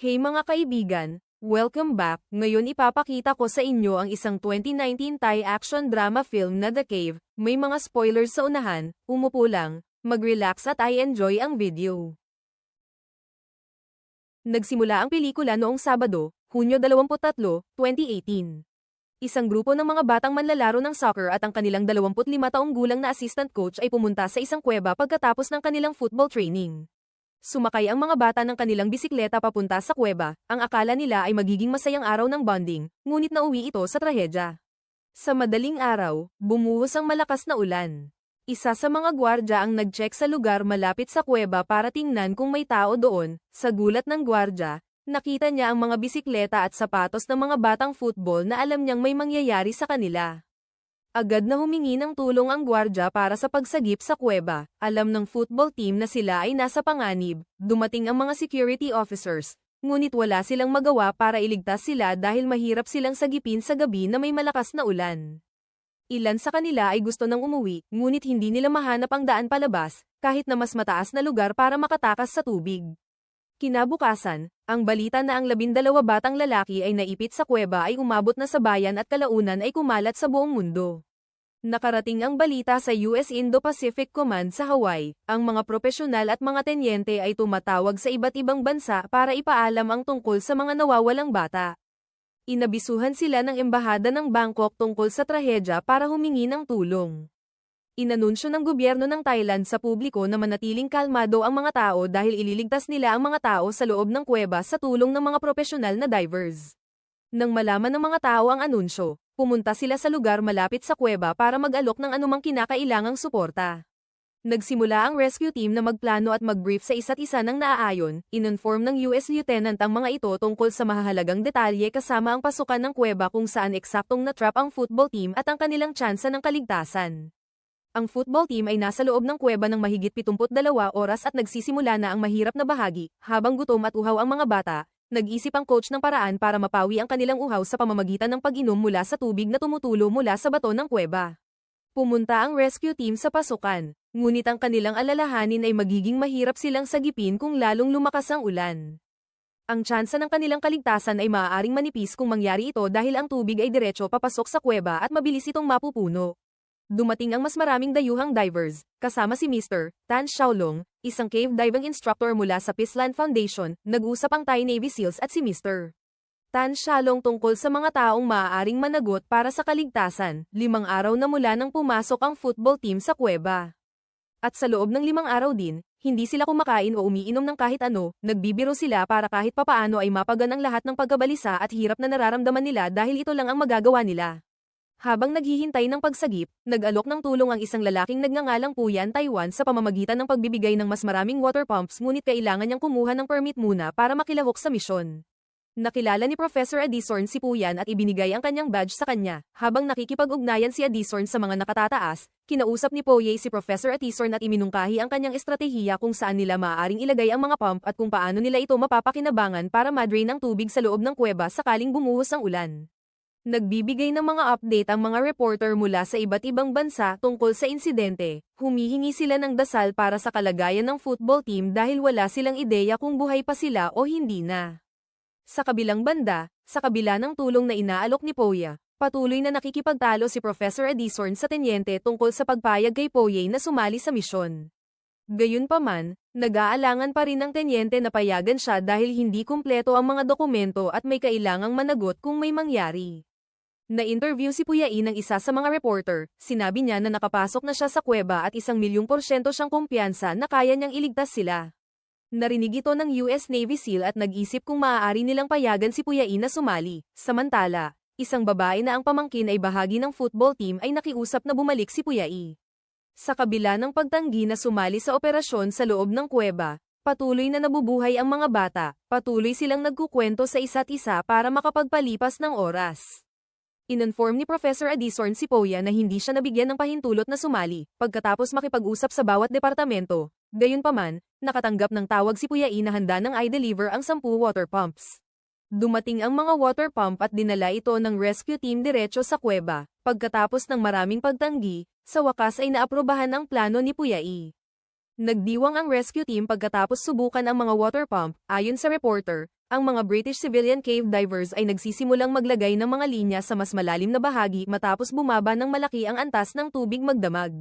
Hey mga kaibigan, welcome back. Ngayon ipapakita ko sa inyo ang isang 2019 Thai action drama film na The Cave. May mga spoilers sa unahan, umupo lang, mag-relax at i-enjoy ang video. Nagsimula ang pelikula noong Sabado, Hunyo 23, 2018. Isang grupo ng mga batang manlalaro ng soccer at ang kanilang 25 taong gulang na assistant coach ay pumunta sa isang kuweba pagkatapos ng kanilang football training. Sumakay ang mga bata ng kanilang bisikleta papunta sa kuweba, ang akala nila ay magiging masayang araw ng bonding, ngunit nauwi ito sa trahedya. Sa madaling araw, bumuhos ang malakas na ulan. Isa sa mga gwardya ang nag-check sa lugar malapit sa kuweba para tingnan kung may tao doon. Sa gulat ng gwardya, nakita niya ang mga bisikleta at sapatos ng mga batang football na alam niyang may mangyayari sa kanila. Agad na humingi ng tulong ang gwardya para sa pagsagip sa kuweba. Alam ng football team na sila ay nasa panganib. Dumating ang mga security officers, ngunit wala silang magawa para iligtas sila dahil mahirap silang sagipin sa gabi na may malakas na ulan. Ilan sa kanila ay gusto nang umuwi, ngunit hindi nila mahanap ang daan palabas, kahit na mas mataas na lugar para makatakas sa tubig. Kinabukasan, ang balita na ang 12 batang lalaki ay naipit sa kuweba ay umabot na sa bayan at kalaunan ay kumalat sa buong mundo. Nakarating ang balita sa US Indo-Pacific Command sa Hawaii. Ang mga propesyonal at mga tenyente ay tumatawag sa iba't ibang bansa para ipaalam ang tungkol sa mga nawawalang bata. Inabisuhan sila ng embahada ng Bangkok tungkol sa trahedya para humingi ng tulong. Inanunsyo ng gobyerno ng Thailand sa publiko na manatiling kalmado ang mga tao dahil ililigtas nila ang mga tao sa loob ng kuweba sa tulong ng mga propesyonal na divers. Nang malaman ng mga tao ang anunsyo, pumunta sila sa lugar malapit sa kuweba para mag-alok ng anumang kinakailangang suporta. Nagsimula ang rescue team na magplano at mag-brief sa isa't isa ng naaayon. Ininform ng US Lieutenant ang mga ito tungkol sa mahahalagang detalye kasama ang pasukan ng kuweba kung saan eksaktong na-trap ang football team at ang kanilang tsansa ng kaligtasan. Ang football team ay nasa loob ng kuweba ng mahigit 72 oras at nagsisimula na ang mahirap na bahagi. Habang gutom at uhaw ang mga bata, nag-isip ang coach ng paraan para mapawi ang kanilang uhaw sa pamamagitan ng pag-inom mula sa tubig na tumutulo mula sa bato ng kuweba. Pumunta ang rescue team sa pasukan, ngunit ang kanilang alalahanin ay magiging mahirap silang sagipin kung lalong lumakas ang ulan. Ang tsansa ng kanilang kaligtasan ay maaaring manipis kung mangyari ito dahil ang tubig ay diretso papasok sa kuweba at mabilis itong mapupuno. Dumating ang mas maraming dayuhang divers, kasama si Mr. Tan Xiaolong, isang cave diving instructor mula sa Peaceland Foundation. Nag-usap ang Thai Navy SEALs at si Mr. Tan Xiaolong tungkol sa mga taong maaaring managot para sa kaligtasan. 5 araw na mula nang pumasok ang football team sa kuweba. At sa loob ng 5 araw din, hindi sila kumakain o umiinom ng kahit ano, nagbibiro sila para kahit papaano ay mapagan ang lahat ng pagkabalisa at hirap na nararamdaman nila dahil ito lang ang magagawa nila. Habang naghihintay ng pagsagip, nag-alok ng tulong ang isang lalaking nagngangalang Puyan Taiwan sa pamamagitan ng pagbibigay ng mas maraming water pumps ngunit kailangan niyang kumuha ng permit muna para makilahok sa misyon. Nakilala ni Professor Addison si Puyan at ibinigay ang kanyang badge sa kanya. Habang nakikipag-ugnayan si Addison sa mga nakatataas, kinausap ni Poye si Professor Addison at iminungkahi ang kanyang estratehiya kung saan nila maaaring ilagay ang mga pump at kung paano nila ito mapapakinabangan para madrain ang tubig sa loob ng kuweba sakaling bumuhos ang ulan. Nagbibigay ng mga update ang mga reporter mula sa iba't ibang bansa tungkol sa insidente. Humihingi sila ng dasal para sa kalagayan ng football team dahil wala silang ideya kung buhay pa sila o hindi na. Sa kabilang banda, sa kabila ng tulong na inaalok ni Poya, patuloy na nakikipagtalo si Professor Addison sa tenyente tungkol sa pagpayag kay Poye na sumali sa misyon. Gayunpaman, nag-aalangan pa rin ng tenyente na payagan siya dahil hindi kumpleto ang mga dokumento at may kailangang managot kung may mangyari. Na-interview si Puyain ng isa sa mga reporter, sinabi niya na nakapasok na siya sa kuweba at 1,000,000% siyang kumpiyansa na kaya niyang iligtas sila. Narinig ito ng US Navy SEAL at nag-isip kung maaari nilang payagan si Puyain na sumali. Samantala, isang babae na ang pamangkin ay bahagi ng football team ay nakiusap na bumalik si Puyain. Sa kabila ng pagtanggi na sumali sa operasyon sa loob ng kuweba, patuloy na nabubuhay ang mga bata, patuloy silang nagkukwento sa isa't isa para makapagpalipas ng oras. Ininform ni Professor Addison si Poya na hindi siya nabigyan ng pahintulot na sumali, pagkatapos makipag-usap sa bawat departamento. Gayunpaman, nakatanggap ng tawag si Puyain na handa nang i-deliver ang 10 water pumps. Dumating ang mga water pump at dinala ito ng rescue team diretso sa kuweba. Pagkatapos ng maraming pagtanggi, sa wakas ay naaprubahan ang plano ni Puyain. Nagdiwang ang rescue team pagkatapos subukan ang mga water pump. Ayon sa reporter, ang mga British civilian cave divers ay nagsisimulang maglagay ng mga linya sa mas malalim na bahagi matapos bumaba ng malaki ang antas ng tubig magdamag.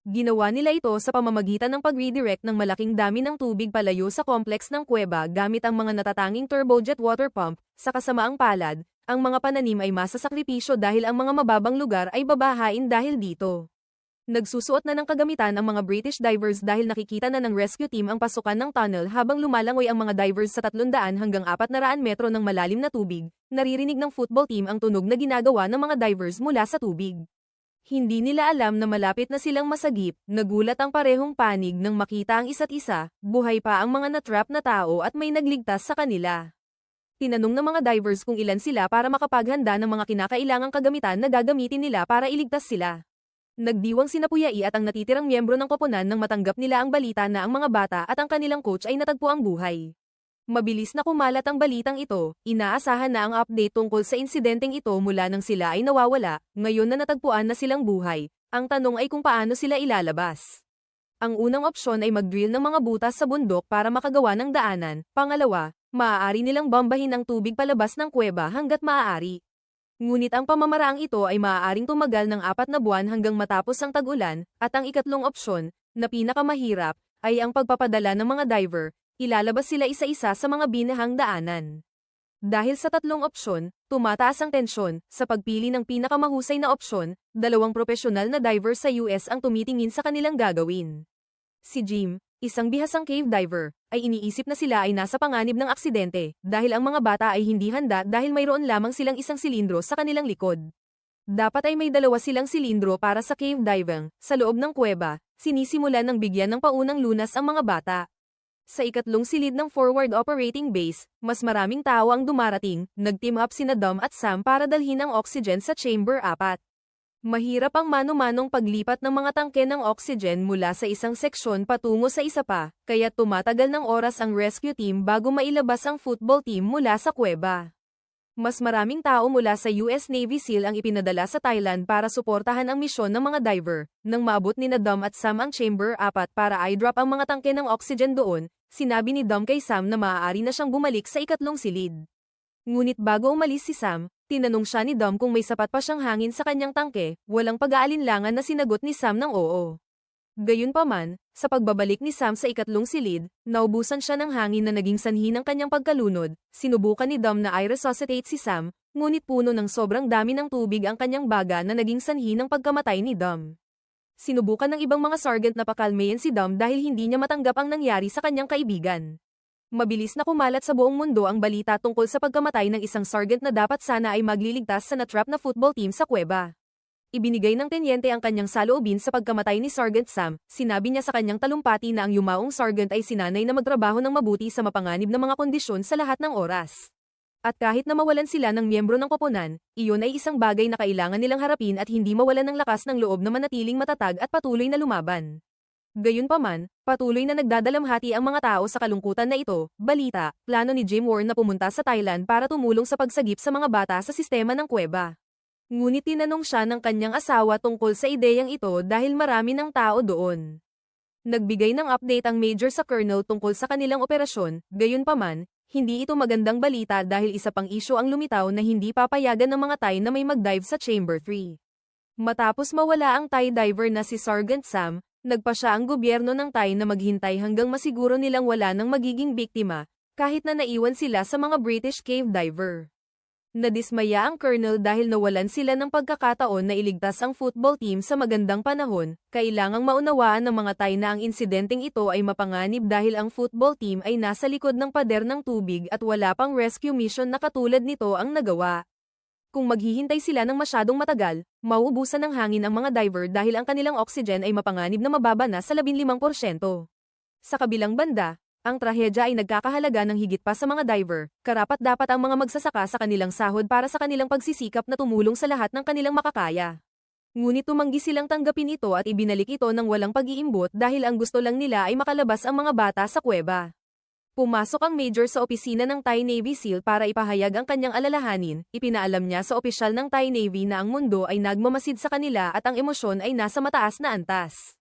Ginawa nila ito sa pamamagitan ng pag-redirect ng malaking dami ng tubig palayo sa complex ng kuweba gamit ang mga natatanging turbojet water pump. Sa kasamaang palad, ang mga pananim ay masasakripisyo dahil ang mga mababang lugar ay babahain dahil dito. Nagsusuot na ng kagamitan ang mga British divers dahil nakikita na ng rescue team ang pasukan ng tunnel habang lumalangoy ang mga divers sa 300 hanggang 400 metro ng malalim na tubig. Naririnig ng football team ang tunog na ginagawa ng mga divers mula sa tubig. Hindi nila alam na malapit na silang masagip. Nagulat ang parehong panig nang makita ang isa't isa, buhay pa ang mga natrap na tao at may nagligtas sa kanila. Tinanong ng mga divers kung ilan sila para makapaghanda ng mga kinakailangang kagamitan na gagamitin nila para iligtas sila. Nagdiwang sina Puyai at ang natitirang miyembro ng koponan nang matanggap nila ang balita na ang mga bata at ang kanilang coach ay natagpo ang buhay. Mabilis na kumalat ang balitang ito, inaasahan na ang update tungkol sa insidenteng ito mula nang sila ay nawawala, ngayon na natagpuan na silang buhay, ang tanong ay kung paano sila ilalabas. Ang unang opsyon ay mag-drill ng mga butas sa bundok para makagawa ng daanan, pangalawa, maaari nilang bombahin ang tubig palabas ng kuweba hanggat maaari. Ngunit ang pamamaraang ito ay maaaring tumagal ng 4 na buwan hanggang matapos ang tag-ulan, at ang ikatlong opsyon, na pinakamahirap, ay ang pagpapadala ng mga diver. Ilalabas sila isa-isa sa mga binahang daanan. Dahil sa tatlong opsyon, tumataas ang tensyon. Sa pagpili ng pinakamahusay na opsyon, 2 propesyonal na diver sa US ang tumitingin sa kanilang gagawin. Si Jim, isang bihasang cave diver, ay iniisip na sila ay nasa panganib ng aksidente dahil ang mga bata ay hindi handa dahil mayroon lamang silang isang silindro sa kanilang likod. Dapat ay may 2 silang silindro para sa cave diving. Sa loob ng kuweba, sinisimulan ng bigyan ng paunang lunas ang mga bata. Sa ikatlong silid ng forward operating base, mas maraming tao ang dumarating. Nag-team up sina Dom at Sam para dalhin ang oxygen sa chamber 4. Mahirap ang mano-manong paglipat ng mga tangke ng oxygen mula sa isang seksyon patungo sa isa pa, kaya tumatagal ng oras ang rescue team bago mailabas ang football team mula sa kuweba. Mas maraming tao mula sa US Navy SEAL ang ipinadala sa Thailand para suportahan ang misyon ng mga diver. Nang maabot ni Dom at Sam ang chamber 4 para i-drop ang mga tangke ng oxygen doon, sinabi ni Dom kay Sam na maaari na siyang bumalik sa ikatlong silid. Ngunit bago umalis si Sam, tinanong siya ni Dom kung may sapat pa siyang hangin sa kanyang tangke. Walang pag-aalinlangan na sinagot ni Sam ng oo. Gayunpaman, sa pagbabalik ni Sam sa ikatlong silid, naubusan siya ng hangin na naging sanhi ng kanyang pagkalunod. Sinubukan ni Dom na i-resuscitate si Sam, ngunit puno ng sobrang dami ng tubig ang kanyang baga na naging sanhi ng pagkamatay ni Dom. Sinubukan ng ibang mga sergeant na pakalmayin si Dom dahil hindi niya matanggap ang nangyari sa kanyang kaibigan. Mabilis na kumalat sa buong mundo ang balita tungkol sa pagkamatay ng isang sergeant na dapat sana ay magliligtas sa natrap na football team sa kuweba. Ibinigay ng tenyente ang kanyang saloobin sa pagkamatay ni Sergeant Sam. Sinabi niya sa kanyang talumpati na ang yumaong sergeant ay sinanay na magtrabaho ng mabuti sa mapanganib na mga kondisyon sa lahat ng oras. At kahit na mawalan sila ng miyembro ng koponan, iyon ay isang bagay na kailangan nilang harapin at hindi mawalan ng lakas ng loob na manatiling matatag at patuloy na lumaban. Gayunpaman, patuloy na nagdadalamhati ang mga tao sa kalungkutan na ito. Balita, plano ni Jim Warren na pumunta sa Thailand para tumulong sa pagsagip sa mga bata sa sistema ng kuweba. Ngunit tinanong siya ng kanyang asawa tungkol sa ideyang ito dahil marami ng tao doon. Nagbigay ng update ang major sa colonel tungkol sa kanilang operasyon. Gayunpaman, hindi ito magandang balita dahil isa pang isyu ang lumitaw na hindi papayagan ng mga Thai na may mag-dive sa Chamber 3. Matapos mawala ang Thai diver na si Sergeant Sam, nagpa siya ang gobyerno ng Thai na maghintay hanggang masiguro nilang wala nang magiging biktima, kahit na naiwan sila sa mga British cave diver. Nadismaya ang colonel dahil nawalan sila ng pagkakataon na iligtas ang football team sa magandang panahon. Kailangang maunawaan ng mga Thai na ang insidenteng ito ay mapanganib dahil ang football team ay nasa likod ng pader ng tubig at wala pang rescue mission na katulad nito ang nagawa. Kung maghihintay sila ng masyadong matagal, mauubusan ng hangin ang mga diver dahil ang kanilang oxygen ay mapanganib na mababa na sa 15%. Sa kabilang banda, ang trahedya ay nagkakahalaga ng higit pa sa mga diver. Karapat-dapat ang mga magsasaka sa kanilang sahod para sa kanilang pagsisikap na tumulong sa lahat ng kanilang makakaya. Ngunit tumanggi silang tanggapin ito at ibinalik ito ng walang pag-iimbot dahil ang gusto lang nila ay makalabas ang mga bata sa kuweba. Pumasok ang major sa opisina ng Thai Navy SEAL para ipahayag ang kanyang alalahanin. Ipinaalam niya sa opisyal ng Thai Navy na ang mundo ay nagmamasid sa kanila at ang emosyon ay nasa mataas na antas.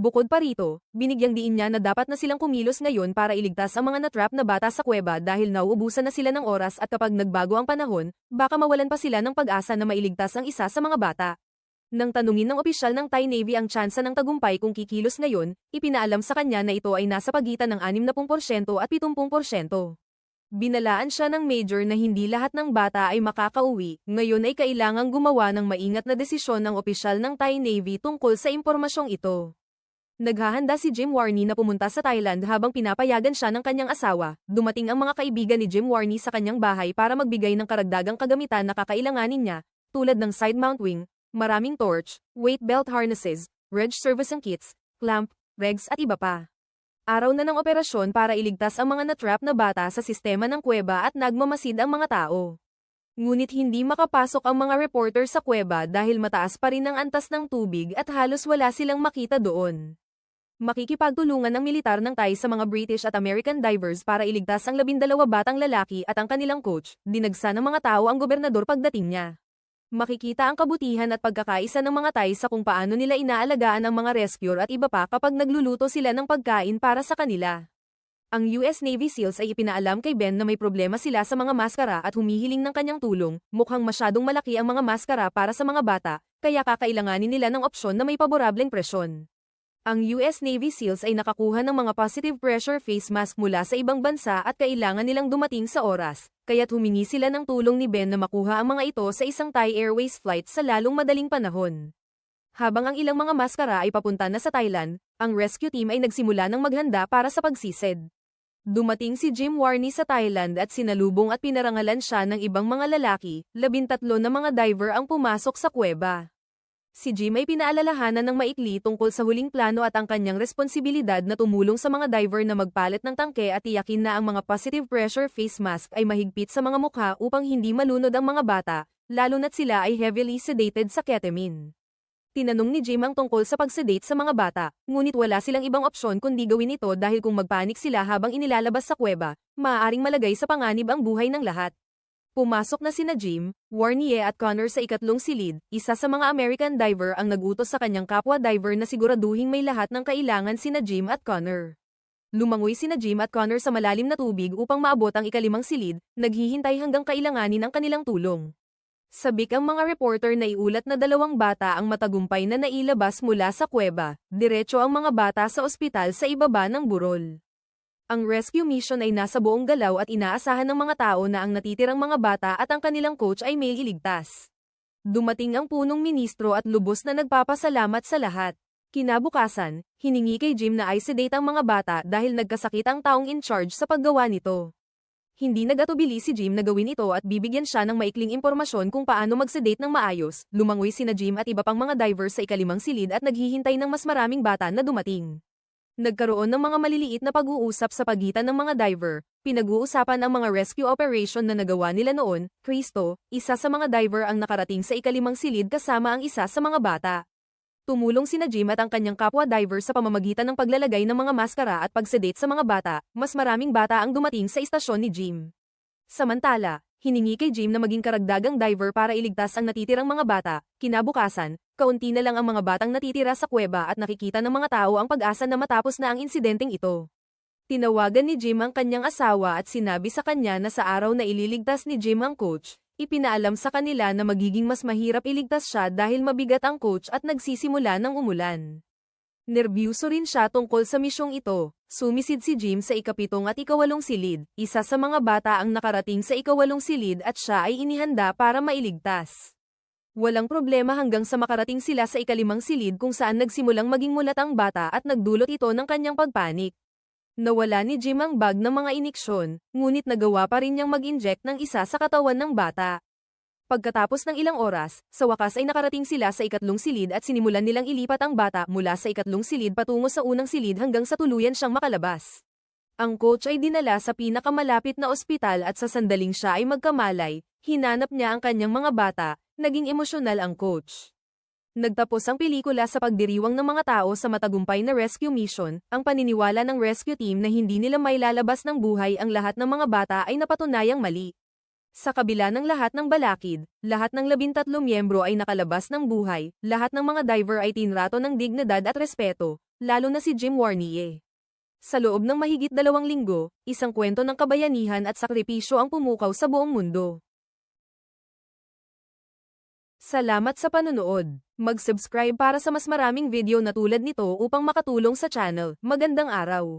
Bukod pa rito, binigyang diin niya na dapat na silang kumilos ngayon para iligtas ang mga natrap na bata sa kuweba dahil nauubusan na sila ng oras at kapag nagbago ang panahon, baka mawalan pa sila ng pag-asa na mailigtas ang isa sa mga bata. Nang tanungin ng opisyal ng Thai Navy ang tsansa ng tagumpay kung kikilos ngayon, ipinaalam sa kanya na ito ay nasa pagitan ng 60% at 70%. Binalaan siya ng major na hindi lahat ng bata ay makakauwi, ngayon ay kailangang gumawa ng maingat na desisyon ng opisyal ng Thai Navy tungkol sa impormasyong ito. Naghahanda si Jim Warney na pumunta sa Thailand habang pinapayagan siya ng kanyang asawa. Dumating ang mga kaibigan ni Jim Warney sa kanyang bahay para magbigay ng karagdagang kagamitan na kakailanganin niya, tulad ng side mount wing, maraming torch, weight belt harnesses, reg servicing kits, clamp, regs at iba pa. Araw na ng operasyon para iligtas ang mga natrap na bata sa sistema ng kuweba at nagmamasid ang mga tao. Ngunit hindi makapasok ang mga reporter sa kuweba dahil mataas pa rin ang antas ng tubig at halos wala silang makita doon. Makikipagtulungan ng militar ng Thai sa mga British at American divers para iligtas ang 12 batang lalaki at ang kanilang coach, dinagsa ng mga tao ang gobernador pagdating niya. Makikita ang kabutihan at pagkakaisa ng mga Thai sa kung paano nila inaalagaan ang mga rescuer at iba pa kapag nagluluto sila ng pagkain para sa kanila. Ang US Navy SEALs ay ipinaalam kay Ben na may problema sila sa mga maskara at humihiling ng kanyang tulong, mukhang masyadong malaki ang mga maskara para sa mga bata, kaya kakailanganin nila ng opsyon na may paborableng presyon. Ang US Navy SEALs ay nakakuha ng mga positive pressure face mask mula sa ibang bansa at kailangan nilang dumating sa oras, kaya't humingi sila ng tulong ni Ben na makuha ang mga ito sa isang Thai Airways flight sa lalong madaling panahon. Habang ang ilang mga maskara ay papunta na sa Thailand, ang rescue team ay nagsimula ng maghanda para sa pagsisid. Dumating si Jim Warney sa Thailand at sinalubong at pinarangalan siya ng ibang mga lalaki, 13 na mga diver ang pumasok sa kuweba. Si Jim ay pinaalalahanan ng maikli tungkol sa huling plano at ang kanyang responsibilidad na tumulong sa mga diver na magpalit ng tangke at tiyakin na ang mga positive pressure face mask ay mahigpit sa mga mukha upang hindi malunod ang mga bata, lalo na't sila ay heavily sedated sa ketamine. Tinanong ni Jim ang tungkol sa pag-sedate sa mga bata, ngunit wala silang ibang opsyon kundi gawin ito dahil kung magpanik sila habang inilalabas sa kuweba, maaaring malagay sa panganib ang buhay ng lahat. Pumasok na sina Jim, Warney at Connor sa ikatlong silid, isa sa mga American diver ang nagutos sa kanyang kapwa diver na siguraduhing may lahat ng kailangan sina Jim at Connor. Lumangoy sina Jim at Connor sa malalim na tubig upang maabot ang ikalimang silid, naghihintay hanggang kailanganin ang kanilang tulong. Sabik ang mga reporter na iulat na 2 bata ang matagumpay na nailabas mula sa kuweba, diretso ang mga bata sa ospital sa ibaba ng burol. Ang rescue mission ay nasa buong galaw at inaasahan ng mga tao na ang natitirang mga bata at ang kanilang coach ay may iligtas. Dumating ang punong ministro at lubos na nagpapasalamat sa lahat. Kinabukasan, hiningi kay Jim na i-sedate ang mga bata dahil nagkasakit ang taong in charge sa paggawa nito. Hindi nagatubili si Jim na gawin ito at bibigyan siya ng maikling impormasyon kung paano mag-sedate ng maayos. Lumangoy sina Jim at iba pang mga divers sa ikalimang silid at naghihintay ng mas maraming bata na dumating. Nagkaroon ng mga maliliit na pag-uusap sa pagitan ng mga diver, pinag-uusapan ang mga rescue operation na nagawa nila noon. Cristo, isa sa mga diver ang nakarating sa ikalimang silid kasama ang isa sa mga bata. Tumulong sina Jim at ang kanyang kapwa diver sa pamamagitan ng paglalagay ng mga maskara at pag-sedate sa mga bata, mas maraming bata ang dumating sa istasyon ni Jim. Samantala, hiningi kay Jim na maging karagdagang diver para iligtas ang natitirang mga bata. Kinabukasan, kaunti na lang ang mga batang natitira sa kuweba at nakikita ng mga tao ang pag-asa na matapos na ang insidenteng ito. Tinawagan ni Jim ang kanyang asawa at sinabi sa kanya na sa araw na ililigtas ni Jim ang coach, ipinaalam sa kanila na magiging mas mahirap iligtas siya dahil mabigat ang coach at nagsisimula ng umulan. Nerbiyuso rin siya tungkol sa misyong ito. Sumisid si Jim sa ika-7 at ika-8 silid, isa sa mga bata ang nakarating sa ika-8 silid at siya ay inihanda para mailigtas. Walang problema hanggang sa makarating sila sa ika-5 silid kung saan nagsimulang maging mulat ang bata at nagdulot ito ng kanyang pagpanik. Nawala ni Jim ang bag ng mga iniksyon, ngunit nagawa pa rin niyang mag-inject ng isa sa katawan ng bata. Pagkatapos ng ilang oras, sa wakas ay nakarating sila sa ika-3 silid at sinimulan nilang ilipat ang bata mula sa ika-3 silid patungo sa unang silid hanggang sa tuluyan siyang makalabas. Ang coach ay dinala sa pinakamalapit na ospital at sa sandaling siya ay magkamalay, hinanap niya ang kanyang mga bata, naging emosyonal ang coach. Nagtapos ang pelikula sa pagdiriwang ng mga tao sa matagumpay na rescue mission, ang paniniwala ng rescue team na hindi nila mailalabas ng buhay ang lahat ng mga bata ay napatunayang mali. Sa kabila ng lahat ng balakid, lahat ng 13 miyembro ay nakalabas ng buhay, lahat ng mga diver ay tinrato ng dignidad at respeto, lalo na si Jim Warnier. Sa loob ng mahigit 2 linggo, isang kwento ng kabayanihan at sakripisyo ang pumukaw sa buong mundo. Salamat sa panonood. Mag-subscribe para sa mas maraming video na tulad nito upang makatulong sa channel. Magandang araw!